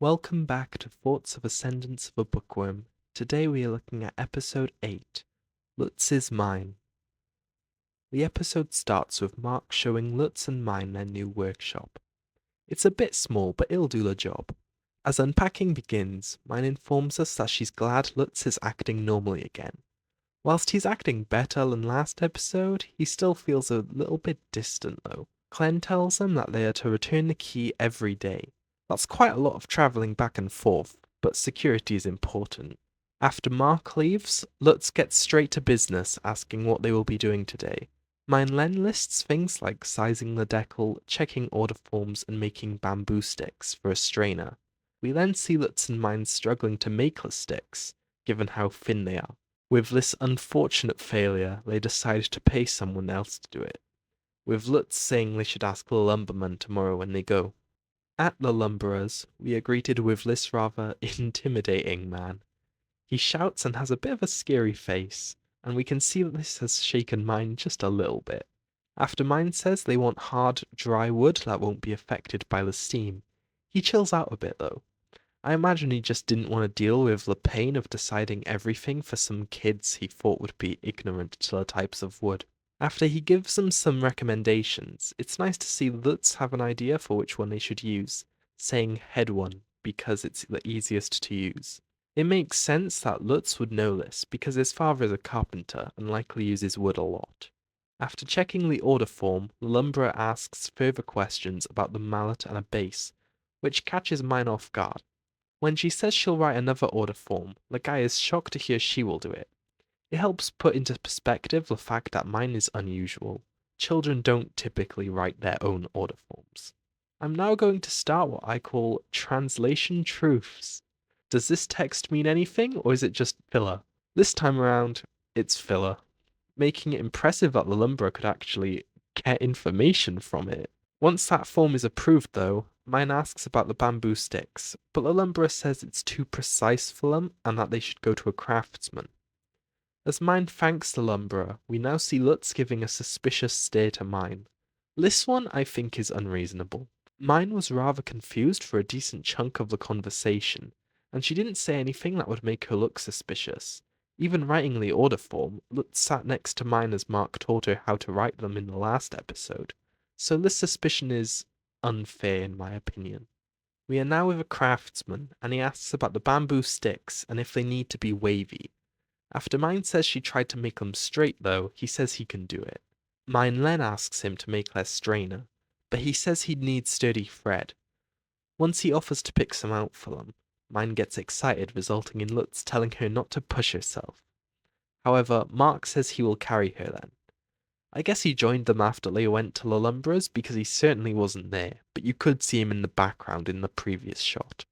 Welcome back to Thoughts of Ascendance of a Bookworm. Today we are looking at episode 8, Lutz and Myne. The episode starts with Mark showing Lutz and Myne their new workshop. It's a bit small, but it'll do the job. As unpacking begins, Myne informs us that she's glad Lutz is acting normally again. Whilst he's acting better than last episode, he still feels a little bit distant though. Clem tells them that they are to return the key every day. That's quite a lot of travelling back and forth, but security is important. After Mark leaves, Lutz gets straight to business, asking what they will be doing today. Myne lists things like sizing the decal, checking order forms, and making bamboo sticks for a strainer. We then see Lutz and Myne struggling to make the sticks, given how thin they are. With this unfortunate failure, they decide to pay someone else to do it, with Lutz saying they should ask the lumberman tomorrow when they go. At the lumberer's, we are greeted with this rather intimidating man. He shouts and has a bit of a scary face, and we can see that this has shaken Myne just a little bit. After Myne says they want hard, dry wood that won't be affected by the steam, he chills out a bit though. I imagine he just didn't want to deal with the pain of deciding everything for some kids he thought would be ignorant to the types of wood. After he gives them some recommendations, it's nice to see Lutz have an idea for which one they should use, saying head one because it's the easiest to use. It makes sense that Lutz would know this because his father is a carpenter and likely uses wood a lot. After checking the order form, the lumberer asks further questions about the mallet and a base, which catches Myne off guard. When she says she'll write another order form, the guy is shocked to hear she will do it. It helps put into perspective the fact that Myne is unusual. Children don't typically write their own order forms. I'm now going to start what I call translation truths. Does this text mean anything, or is it just filler? This time around, it's filler, making it impressive that the lumberer could actually get information from it. Once that form is approved though, Myne asks about the bamboo sticks, but the lumberer says it's too precise for them and that they should go to a craftsman. As Myne thanks the lumberer, we now see Lutz giving a suspicious stare to Myne. This one I think is unreasonable. Myne was rather confused for a decent chunk of the conversation, and she didn't say anything that would make her look suspicious. Even writing the order form, Lutz sat next to Myne as Mark taught her how to write them in the last episode, so this suspicion is unfair in my opinion. We are now with a craftsman, and he asks about the bamboo sticks and if they need to be wavy. After Myne says she tried to make them straight though, he says he can do it. Myne then asks him to make their strainer, but he says he'd need sturdy thread. Once he offers to pick some out for them, Myne gets excited, resulting in Lutz telling her not to push herself. However, Mark says he will carry her then. I guess he joined them after they went to the lumberers because he certainly wasn't there, but you could see him in the background in the previous shot.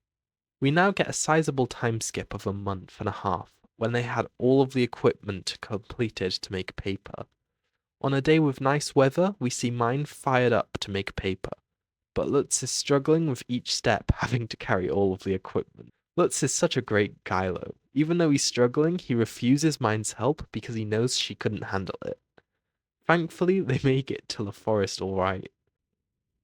We now get a sizable time skip of a month and a half, when they had all of the equipment completed to make paper. On a day with nice weather, we see Myne fired up to make paper, but Lutz is struggling with each step, having to carry all of the equipment. Lutz is such a great guy though. Even though he's struggling, he refuses Myne's help because he knows she couldn't handle it. Thankfully, they make it to the forest alright.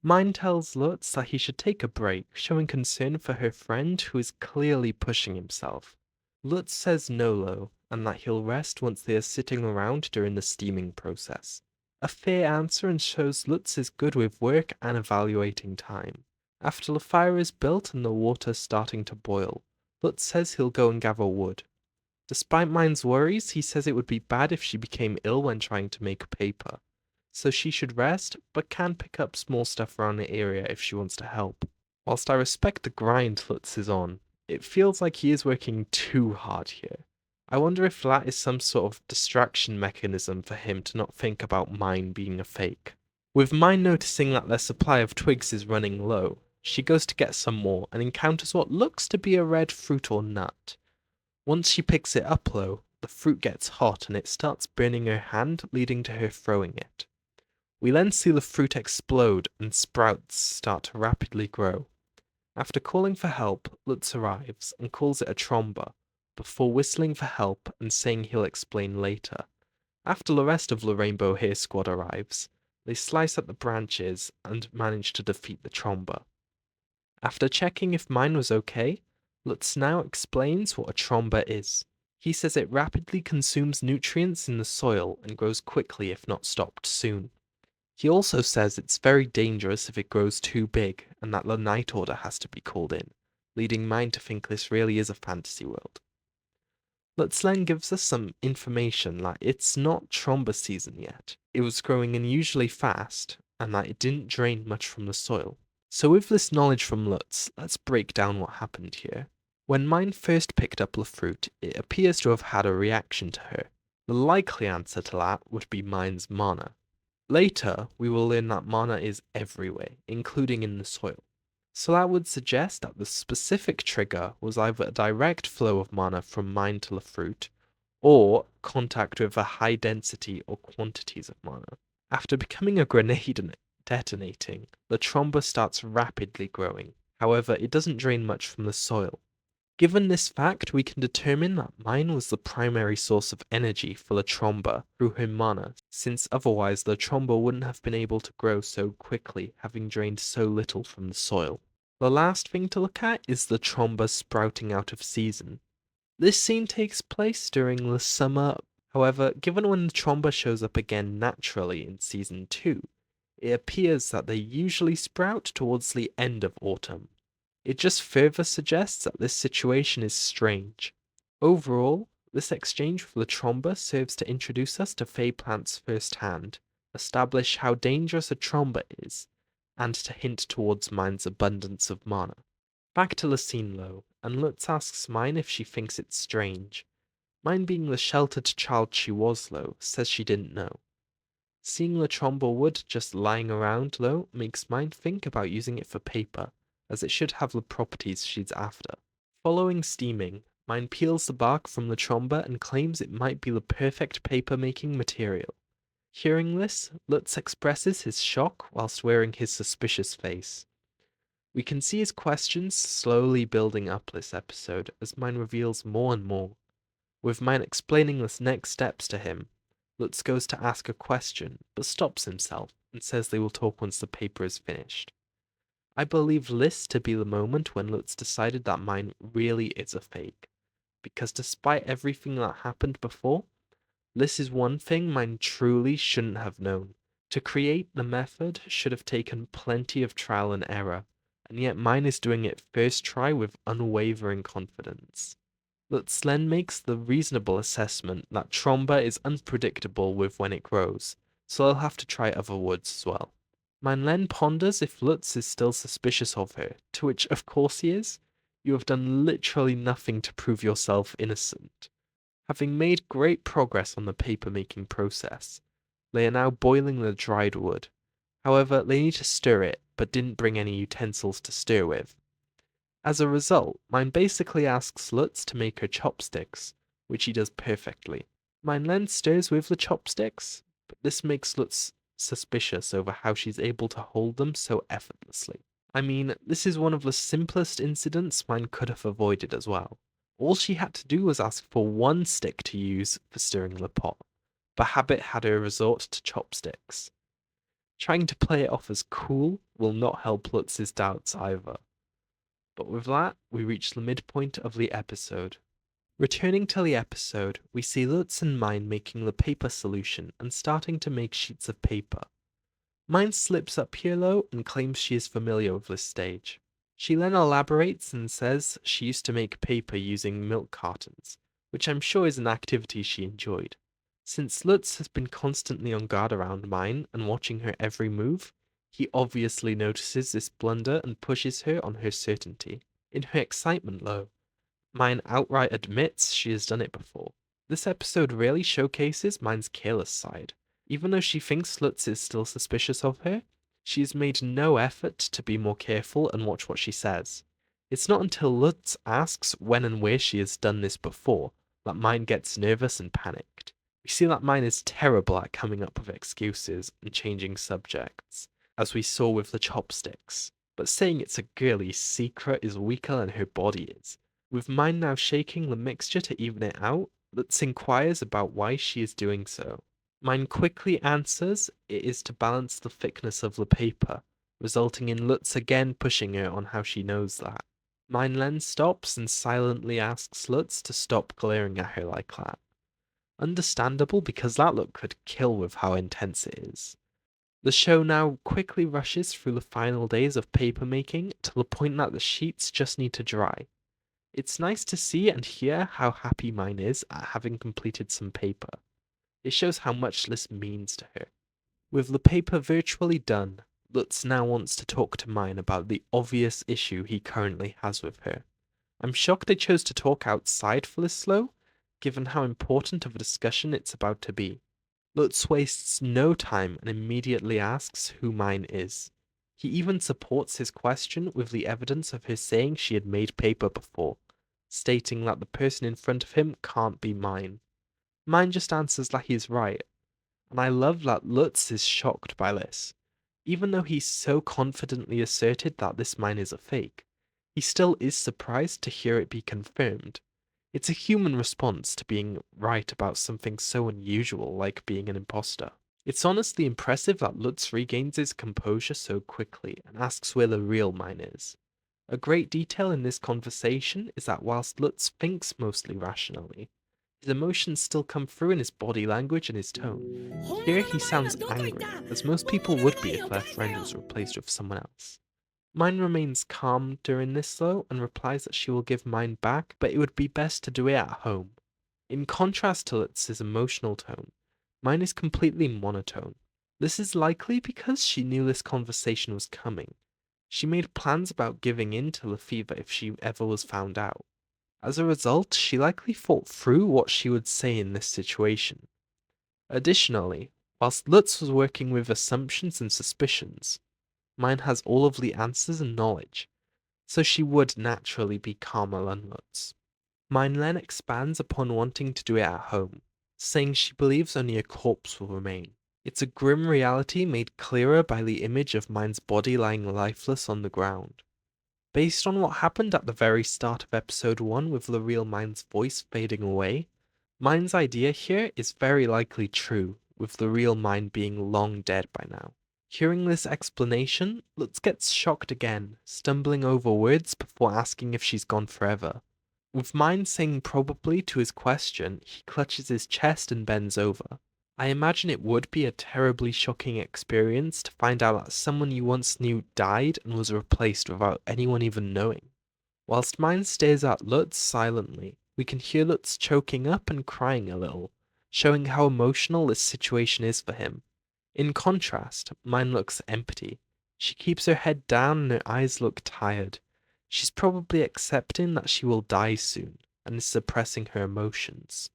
Myne tells Lutz that he should take a break, showing concern for her friend who is clearly pushing himself. Lutz says no though, and that he'll rest once they are sitting around during the steaming process. A fair answer and shows Lutz is good with work and evaluating time. After the fire is built and the water starting to boil, Lutz says he'll go and gather wood. Despite Myne's worries, he says it would be bad if she became ill when trying to make paper, so she should rest, but can pick up small stuff around the area if she wants to help. Whilst I respect the grind Lutz is on, it feels like he is working too hard here. I wonder if that is some sort of distraction mechanism for him to not think about Myne being a fake. With Myne noticing that their supply of twigs is running low, she goes to get some more and encounters what looks to be a red fruit or nut. Once she picks it up though, the fruit gets hot and it starts burning her hand, leading to her throwing it. We then see the fruit explode and sprouts start to rapidly grow. After calling for help, Lutz arrives and calls it a Trombe, before whistling for help and saying he'll explain later. After the rest of the Rainbow Hair Squad arrives, they slice at the branches and manage to defeat the Trombe. After checking if Myne was okay, Lutz now explains what a Trombe is. He says it rapidly consumes nutrients in the soil and grows quickly if not stopped soon. He also says it's very dangerous if it grows too big and that the Night Order has to be called in, leading Myne to think this really is a fantasy world. Lutz then gives us some information like it's not Trombe season yet. It was growing unusually fast and that it didn't drain much from the soil. So with this knowledge from Lutz, let's break down what happened here. When Myne first picked up the fruit, it appears to have had a reaction to her. The likely answer to that would be Myne's mana. Later, we will learn that mana is everywhere, including in the soil. So that would suggest that the specific trigger was either a direct flow of mana from Myne to the fruit, or contact with a high density or quantities of mana. After becoming a grenade and detonating, the Trombe starts rapidly growing. However, it doesn't drain much from the soil. Given this fact, we can determine that Myne was the primary source of energy for the Trombe through her mana, since otherwise the Trombe wouldn't have been able to grow so quickly, having drained so little from the soil. The last thing to look at is the Trombe sprouting out of season. This scene takes place during the summer. However, given when the Trombe shows up again naturally in season 2, it appears that they usually sprout towards the end of autumn. It just further suggests that this situation is strange. Overall, this exchange with the Trombe serves to introduce us to Fey plants firsthand, establish how dangerous a Trombe is, and to hint towards Myne's abundance of mana. Back to the scene though, and Lutz asks Myne if she thinks it's strange. Myne, being the sheltered child she was though, says she didn't know. Seeing the Trombe wood just lying around though makes Myne think about using it for paper, as it should have the properties she's after. Following steaming, Myne peels the bark from the Trombe and claims it might be the perfect paper-making material. Hearing this, Lutz expresses his shock whilst wearing his suspicious face. We can see his questions slowly building up this episode as Myne reveals more and more. With Myne explaining the next steps to him, Lutz goes to ask a question, but stops himself and says they will talk once the paper is finished. I believe this to be the moment when Lutz decided that Myne really is a fake, because despite everything that happened before, this is one thing Myne truly shouldn't have known. To create the method should have taken plenty of trial and error, and yet Myne is doing it first try with unwavering confidence. Lutz then makes the reasonable assessment that Trombe is unpredictable with when it grows, so they'll have to try other woods as well. Myne then ponders if Lutz is still suspicious of her, to which of course he is. You have done literally nothing to prove yourself innocent. Having made great progress on the paper-making process, they are now boiling the dried wood. However, they need to stir it, but didn't bring any utensils to stir with. As a result, Myne basically asks Lutz to make her chopsticks, which he does perfectly. Myne then stirs with the chopsticks, but this makes Lutz suspicious over how she's able to hold them so effortlessly. I mean, this is one of the simplest incidents Myne could have avoided as well. All she had to do was ask for one stick to use for stirring the pot, but habit had her resort to chopsticks. Trying to play it off as cool will not help Lutz's doubts either. But with that, we reach the midpoint of the episode. Returning to the episode, we see Lutz and Myne making the paper solution and starting to make sheets of paper. Myne slips up here though and claims she is familiar with this stage. She then elaborates and says she used to make paper using milk cartons, which I'm sure is an activity she enjoyed. Since Lutz has been constantly on guard around Myne and watching her every move, he obviously notices this blunder and pushes her on her certainty. In her excitement though, Myne outright admits she has done it before. This episode really showcases Myne's careless side. Even though she thinks Lutz is still suspicious of her, she has made no effort to be more careful and watch what she says. It's not until Lutz asks when and where she has done this before that Myne gets nervous and panicked. We see that Myne is terrible at coming up with excuses and changing subjects, as we saw with the chopsticks. But saying it's a girly secret is weaker than her body is. With Myne now shaking the mixture to even it out, Lutz inquires about why she is doing so. Myne quickly answers it is to balance the thickness of the paper, resulting in Lutz again pushing her on how she knows that. Myne then stops and silently asks Lutz to stop glaring at her like that. Understandable, because that look could kill with how intense it is. The show now quickly rushes through the final days of paper making to the point that the sheets just need to dry. It's nice to see and hear how happy Myne is at having completed some paper. It shows how much this means to her. With the paper virtually done, Lutz now wants to talk to Myne about the obvious issue he currently has with her. I'm shocked they chose to talk outside for this slow, given how important of a discussion it's about to be. Lutz wastes no time and immediately asks who Myne is. He even supports his question with the evidence of her saying she had made paper before, stating that the person in front of him can't be Myne. Myne just answers that he is right, and I love that Lutz is shocked by this. Even though he so confidently asserted that this Myne is a fake, he still is surprised to hear it be confirmed. It's a human response to being right about something so unusual like being an imposter. It's honestly impressive that Lutz regains his composure so quickly and asks where the real Myne is. A great detail in this conversation is that whilst Lutz thinks mostly rationally, his emotions still come through in his body language and his tone. Here he sounds angry, as most people would be if their friend was replaced with someone else. Myne remains calm during this though, and replies that she will give Myne back, but it would be best to do it at home. In contrast to Lutz's emotional tone, Myne is completely monotone. This is likely because she knew this conversation was coming. She made plans about giving in to the fever if she ever was found out. As a result, she likely thought through what she would say in this situation. Additionally, whilst Lutz was working with assumptions and suspicions, Myne has all of the answers and knowledge, so she would naturally be calmer than Lutz. Myne then expands upon wanting to do it at home, saying she believes only a corpse will remain. It's a grim reality made clearer by the image of Myne's body lying lifeless on the ground. Based on what happened at the very start of episode 1 with the real Myne's voice fading away, Myne's idea here is very likely true, with the real Myne being long dead by now. Hearing this explanation, Lutz gets shocked again, stumbling over words before asking if she's gone forever. With Myne saying probably to his question, he clutches his chest and bends over. I imagine it would be a terribly shocking experience to find out that someone you once knew died and was replaced without anyone even knowing. Whilst Myne stares at Lutz silently, we can hear Lutz choking up and crying a little, showing how emotional this situation is for him. In contrast, Myne looks empty. She keeps her head down and her eyes look tired. She's probably accepting that she will die soon, and is suppressing her emotions.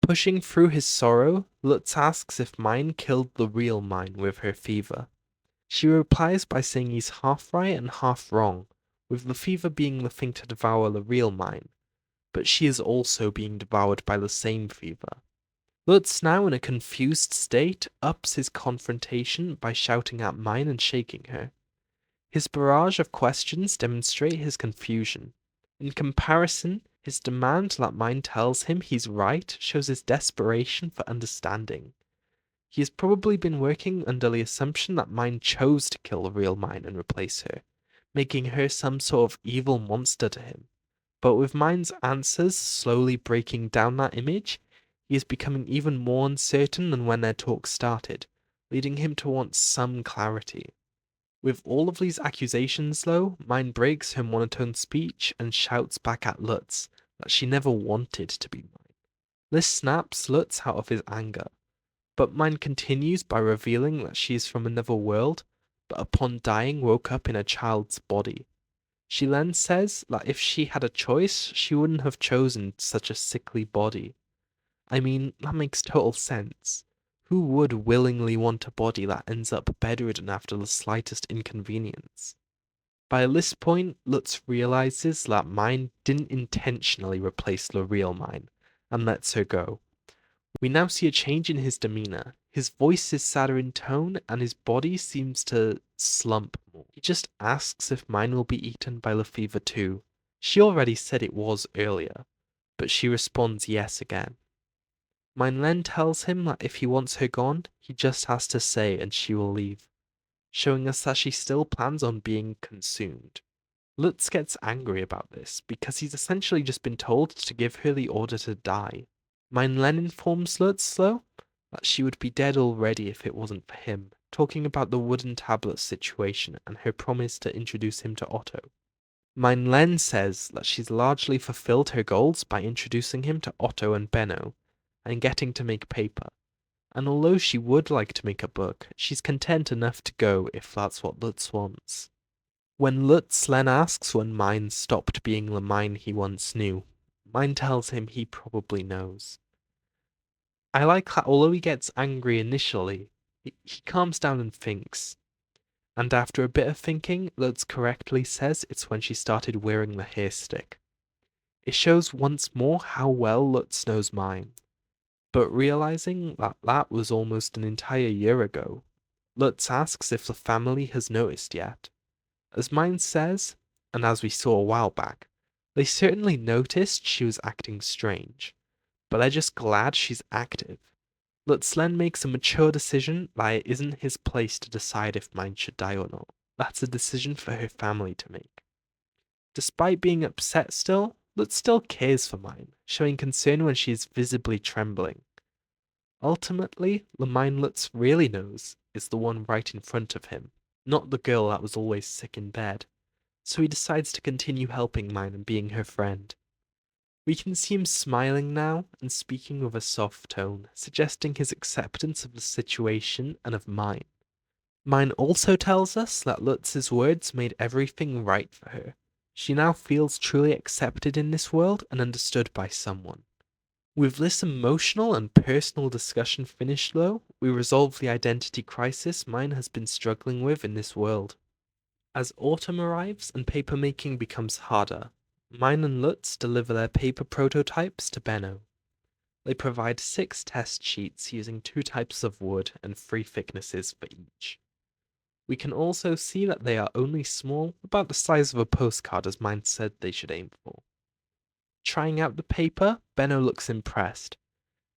Pushing through his sorrow, Lutz asks if Myne killed the real Myne with her fever. She replies by saying he's half right and half wrong, with the fever being the thing to devour the real Myne, but she is also being devoured by the same fever. Lutz, now in a confused state, ups his confrontation by shouting at Myne and shaking her. His barrage of questions demonstrate his confusion. In comparison, his demand that Myne tells him he's right shows his desperation for understanding. He has probably been working under the assumption that Myne chose to kill the real Myne and replace her, making her some sort of evil monster to him. But with Myne's answers slowly breaking down that image, he is becoming even more uncertain than when their talk started, leading him to want some clarity. With all of these accusations though, Myne breaks her monotone speech and shouts back at Lutz that she never wanted to be Myne. This snaps Lutz out of his anger, but Myne continues by revealing that she is from another world, but upon dying woke up in a child's body. She then says that if she had a choice, she wouldn't have chosen such a sickly body. I mean, that makes total sense. Who would willingly want a body that ends up bedridden after the slightest inconvenience? By this point, Lutz realizes that Myne didn't intentionally replace the real Myne, and lets her go. We now see a change in his demeanor. His voice is sadder in tone, and his body seems to slump more. He just asks if Myne will be eaten by the fever too. She already said it was earlier, but she responds yes again. Myne then tells him that if he wants her gone, he just has to say and she will leave. showing us that she still plans on being consumed. Lutz gets angry about this because he's essentially just been told to give her the order to die. Myne informs Lutz, though, that she would be dead already if it wasn't for him, talking about the wooden tablet situation and her promise to introduce him to Otto. Myne says that she's largely fulfilled her goals by introducing him to Otto and Benno, and getting to make paper. And although she would like to make a book, she's content enough to go if that's what Lutz wants. When Lutz asks when Myne stopped being the Myne he once knew, Myne tells him he probably knows. I like that although he gets angry initially, he calms down and thinks. And after a bit of thinking, Lutz correctly says it's when she started wearing the hair stick. It shows once more how well Lutz knows Myne. But realizing that that was almost an entire year ago, Lutz asks if the family has noticed yet. As Myne says, and as we saw a while back, they certainly noticed she was acting strange, but they're just glad she's active. Lutz makes a mature decision that it isn't his place to decide if Myne should die or not. That's a decision for her family to make. Despite being upset still, Lutz still cares for Myne, showing concern when she is visibly trembling. Ultimately, the Myne Lutz really knows is the one right in front of him, not the girl that was always sick in bed, so he decides to continue helping Myne and being her friend. We can see him smiling now and speaking with a soft tone, suggesting his acceptance of the situation and of Myne. Myne also tells us that Lutz's words made everything right for her. She now feels truly accepted in this world and understood by someone. With this emotional and personal discussion finished though, we resolve the identity crisis Myne has been struggling with in this world. As autumn arrives and papermaking becomes harder, Myne and Lutz deliver their paper prototypes to Benno. They provide 6 test sheets using 2 types of wood and 3 thicknesses for each. We can also see that they are only small, about the size of a postcard as Myne said they should aim for. Trying out the paper, Benno looks impressed.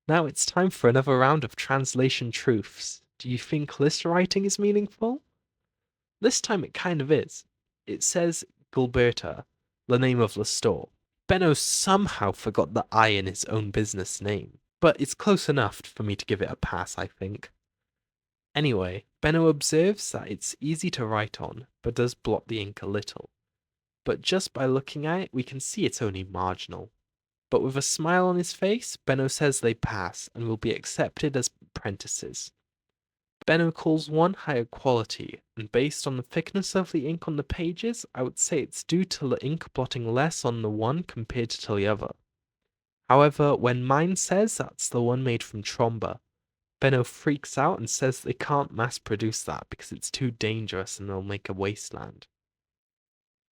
Now it's time for another round of translation truths. Do you think this writing is meaningful? This time it kind of is. It says Gilberta, the name of the store. Benno somehow forgot the I in his own business name, but it's close enough for me to give it a pass, I think. Anyway, Benno observes that it's easy to write on, but does blot the ink a little. But just by looking at it, we can see it's only marginal. But with a smile on his face, Benno says they pass and will be accepted as apprentices. Benno calls one higher quality, and based on the thickness of the ink on the pages, I would say it's due to the ink blotting less on the one compared to the other. However, when Myne says that's the one made from Trombe, Benno freaks out and says they can't mass produce that because it's too dangerous and they'll make a wasteland.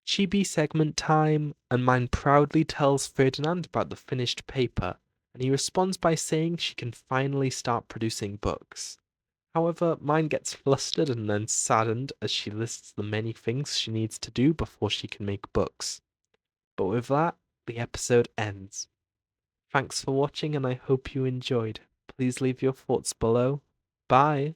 Chibi segment time, and Myne proudly tells Ferdinand about the finished paper, and he responds by saying she can finally start producing books. However, Myne gets flustered and then saddened as she lists the many things she needs to do before she can make books. But with that, the episode ends. Thanks for watching and I hope you enjoyed. Please leave your thoughts below. Bye!